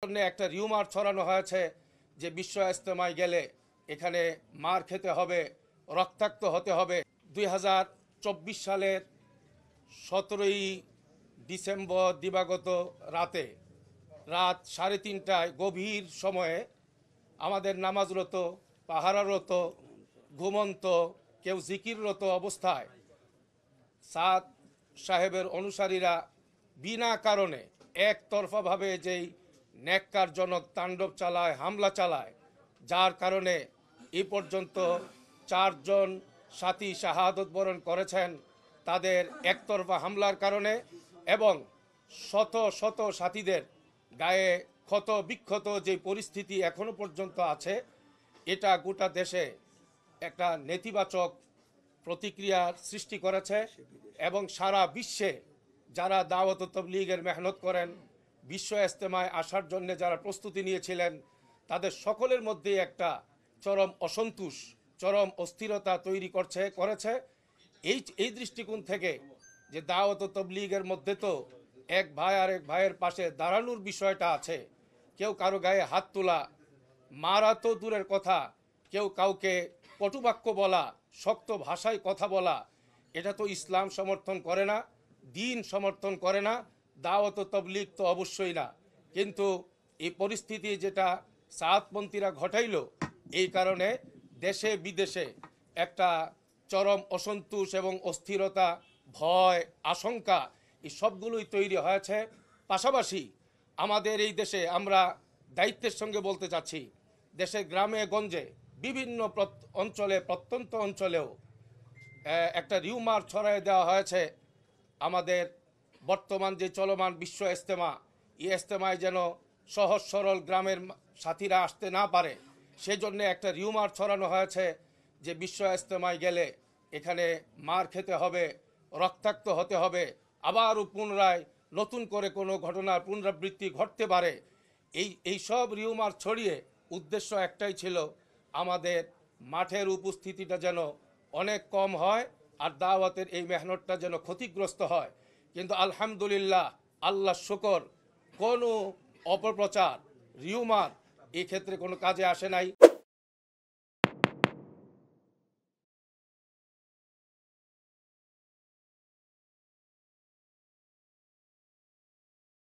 একটা রিউমার ছড়ানো হয়েছে যে বিশ্ব ইজতেমায় গেলে এখানে মার খেতে হবে, রক্তাক্ত হতে হবে। 2024 সালের 17ই ডিসেম্বর দিবাগত রাত 3:30টায় গভীর সময়ে আমাদের নামাজরত, পাহারারত, ঘুমন্ত, কেউ জিকিররত অবস্থায় সাদ সাহেবের অনুসারীরা বিনা কারণে একতরফাভাবে যেই ন্যাক্কারজনক তাণ্ডব চালায়, হামলা চালায়, যার কারণে এই পর্যন্ত 4 জন সাথী শাহাদত বরণ করেছেন তাদের একতরফা হামলার কারণে, এবং শত শত সাথীদের গায়ে ক্ষত বিক্ষত যে পরিস্থিতি এখনো পর্যন্ত আছে, এটা গোটা দেশে একটা নেতিবাচক প্রতিক্রিয়ার সৃষ্টি করেছে। এবং সারা বিশ্বে যারা দাওয়াত তাবলীগের মেহনত করেন, বিশ্ব ইজতেমায় আসার জন্য যারা প্রস্তুতি নিয়েছিলেন, তাদের সকলের মধ্যে একটা চরম অসন্তোষ, চরম অস্থিরতা তৈরি করেছে। এই দৃষ্টিকোণ থেকে যে দাওয়াত তাবলীগের মধ্যে তো এক ভাই আর এক ভাইয়ের পাশে দাঁড়ানোর বিষয়টা আছে, কেউ কারো গায়ে হাত তোলা, মারা তো দূরের কথা, কেউ কাউকে কটুবাক্য বলা, শক্ত ভাষায় কথা বলা, এটা তো ইসলাম সমর্থন করে না, দিন সমর্থন করে না, দাওয়াত তাবলীগ তো অবশ্যই না। কিন্তু এই পরিস্থিতি যেটা সাতপন্থীরা ঘটাইল, এই কারণে দেশে বিদেশে একটা চরম অসন্তোষ এবং অস্থিরতা, ভয়, আশঙ্কা, এই সবগুলোই তৈরি হয়েছে। পাশাপাশি আমাদের এই দেশে আমরা দায়িত্বের সঙ্গে বলতে চাচ্ছি, দেশের গ্রামে গঞ্জে বিভিন্ন অঞ্চলে, প্রত্যন্ত অঞ্চলেও একটা রিউমার ছড়াই দেওয়া হয়েছে আমাদের বর্তমান যে চলমান বিশ্ব ইজতেমা, এই ইজতেমায় যেন সহজ সরল গ্রামের সাথীরা আসতে না পারে, সেজন্য একটা রিউমার ছড়ানো হয়েছে যে বিশ্ব ইজতেমায় গেলে এখানে মার খেতে হবে, রক্তাক্ত হতে হবে, আবারও পুনরায় নতুন করে কোনো ঘটনার পুনরাবৃত্তি ঘটতে পারে। এই সব রিউমার ছড়িয়ে উদ্দেশ্য একটাই ছিল, আমাদের মাঠের উপস্থিতিটা যেন অনেক কম হয় আর দাওয়াতের এই মেহনতটা যেন ক্ষতিগ্রস্ত হয়। কিন্তু আলহামদুলিল্লাহ, আল্লাহ শুকর, কোনো অপপ্রচার, রিউমার এই ক্ষেত্রে কোনো কাজে আসে নাই।